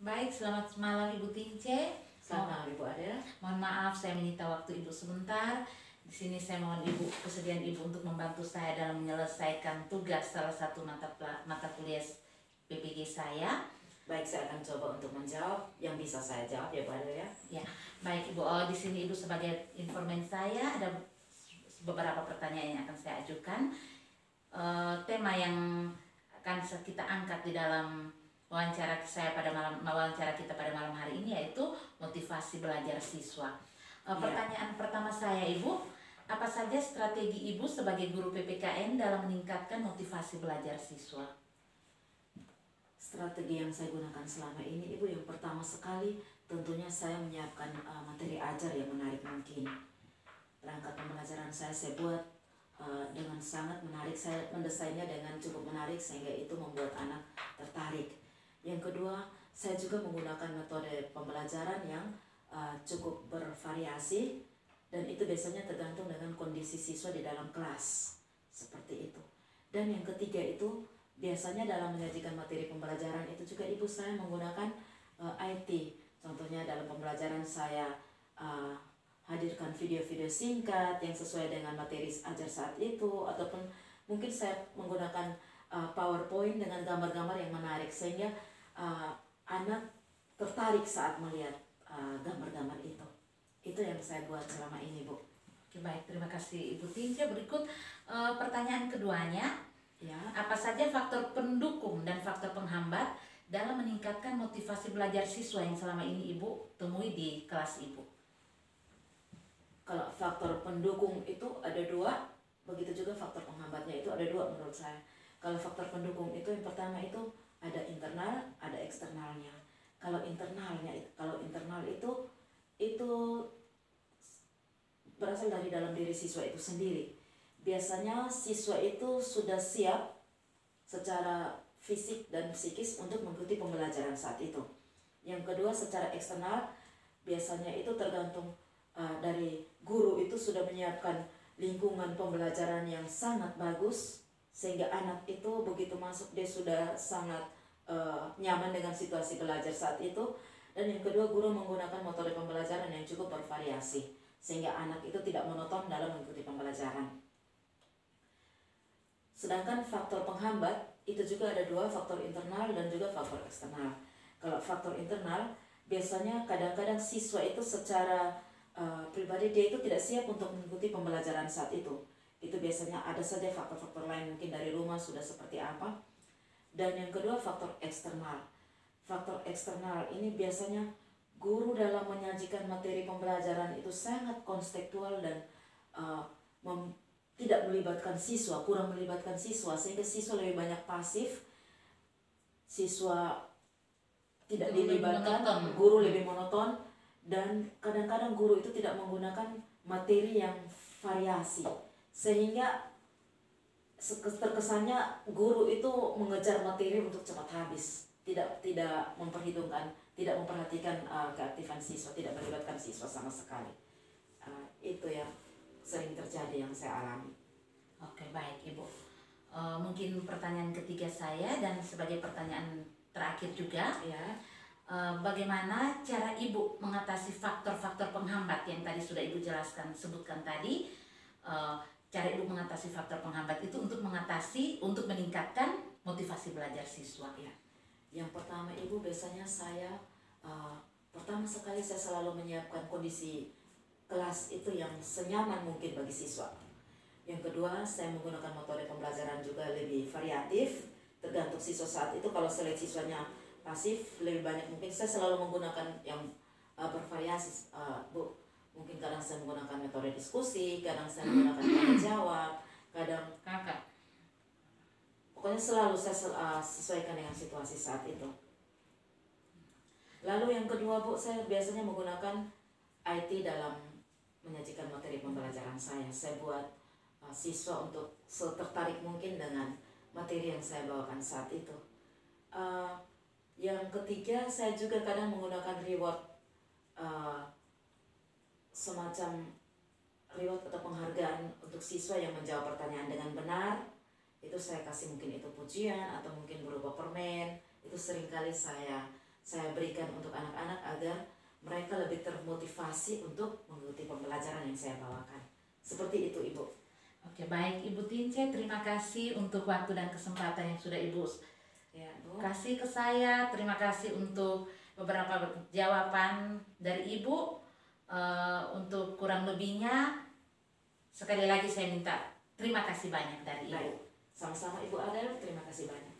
Baik, selamat malam Ibu Tince. Selamat malam Ibu Adel. Mohon maaf saya menyita waktu Ibu sebentar. Di sini saya mohon kesediaan Ibu untuk membantu saya dalam menyelesaikan tugas salah satu mata kuliah PPG saya. Baik, saya akan coba untuk menjawab yang bisa saya jawab ya Bu Adel ya. Ya, baik Ibu. Di sini Ibu sebagai informan saya ada beberapa pertanyaan yang akan saya ajukan. Tema yang akan kita angkat di dalam wawancara kita pada malam hari ini yaitu motivasi belajar siswa. Pertanyaan pertama saya Ibu, apa saja strategi Ibu sebagai guru PPKN dalam meningkatkan motivasi belajar siswa? Strategi yang saya gunakan selama ini Ibu, yang pertama sekali tentunya saya menyiapkan materi ajar yang menarik mungkin. Perangkat pembelajaran saya buat dengan sangat menarik, saya mendesainnya dengan cukup menarik sehingga itu membuat anak tertarik. Yang kedua, saya juga menggunakan metode pembelajaran yang cukup bervariasi dan itu biasanya tergantung dengan kondisi siswa di dalam kelas, seperti itu. Dan yang ketiga itu biasanya dalam menyajikan materi pembelajaran itu juga Ibu saya menggunakan IT. Contohnya dalam pembelajaran saya hadirkan video-video singkat yang sesuai dengan materi ajar saat itu, ataupun mungkin saya menggunakan PowerPoint dengan gambar-gambar yang menarik sehingga anak tertarik saat melihat gambar-gambar itu. Itu yang saya buat selama ini Bu. Oke, baik, terima kasih Ibu Tince. Berikut pertanyaan keduanya. Ya. Apa saja faktor pendukung dan faktor penghambat dalam meningkatkan motivasi belajar siswa yang selama ini Ibu temui di kelas Ibu? Kalau faktor pendukung itu ada dua, begitu juga faktor penghambatnya itu ada dua menurut saya. Kalau faktor pendukung itu yang pertama itu ada internal, ada eksternalnya. Kalau internal itu berasal dari dalam diri siswa itu sendiri. Biasanya siswa itu sudah siap secara fisik dan psikis untuk mengikuti pembelajaran saat itu. Yang kedua, secara eksternal biasanya itu tergantung dari guru itu sudah menyiapkan lingkungan pembelajaran yang sangat bagus sehingga anak itu begitu masuk dia sudah sangat nyaman dengan situasi belajar saat itu. Dan yang kedua, guru menggunakan metode pembelajaran yang cukup bervariasi sehingga anak itu tidak monoton dalam mengikuti pembelajaran. Sedangkan faktor penghambat itu juga ada dua, faktor internal dan juga faktor eksternal. Kalau faktor internal biasanya kadang-kadang siswa itu secara pribadi dia itu tidak siap untuk mengikuti pembelajaran saat itu. Itu biasanya ada saja faktor-faktor lain mungkin dari rumah sudah seperti apa. Dan yang kedua, faktor eksternal. Faktor eksternal ini biasanya guru dalam menyajikan materi pembelajaran itu sangat konstekstual dan tidak melibatkan siswa, kurang melibatkan siswa sehingga siswa lebih banyak pasif, siswa tidak dilibatkan, guru lebih monoton, dan kadang-kadang guru itu tidak menggunakan materi yang variasi sehingga terkesannya guru itu mengejar materi untuk cepat habis, tidak memperhitungkan, tidak memperhatikan keaktifan siswa, tidak melibatkan siswa sama sekali. Itu yang sering terjadi yang saya alami. Oke, baik Ibu. Mungkin pertanyaan ketiga saya dan sebagai pertanyaan terakhir juga. Ya. Bagaimana cara Ibu mengatasi faktor-faktor penghambat yang tadi sudah Ibu sebutkan tadi? Cara Ibu mengatasi faktor penghambat itu untuk meningkatkan motivasi belajar siswa. Ya. Yang pertama Ibu, biasanya saya pertama sekali saya selalu menyiapkan kondisi kelas itu yang senyaman mungkin bagi siswa. Yang kedua, saya menggunakan metode pembelajaran juga lebih variatif tergantung siswa saat itu. Kalau saya lihat siswanya pasif, lebih banyak mungkin saya selalu menggunakan yang bervariasi Bu. Mungkin kadang saya menggunakan metode diskusi, kadang saya menggunakan tanya jawab, kadang Kakak. Pokoknya selalu saya sesuaikan dengan situasi saat itu. Lalu yang kedua Bu, saya biasanya menggunakan IT dalam menyajikan materi pembelajaran saya. Saya buat siswa untuk setertarik mungkin dengan materi yang saya bawakan saat itu. Yang ketiga, saya juga kadang menggunakan reward, semacam reward atau penghargaan untuk siswa yang menjawab pertanyaan dengan benar. Itu saya kasih mungkin itu pujian atau mungkin berupa permen. Itu seringkali saya saya berikan untuk anak-anak agar mereka lebih termotivasi untuk mengikuti pembelajaran yang saya bawakan. Seperti itu, Ibu. Oke, baik Ibu Tince, terima kasih untuk waktu dan kesempatan yang sudah Ibu Ya, Bu. kasih ke saya. Terima kasih untuk beberapa jawaban dari Ibu. Untuk kurang lebihnya, sekali lagi saya minta terima kasih banyak dari Ibu. Baik. Sama-sama Ibu Adel, terima kasih banyak.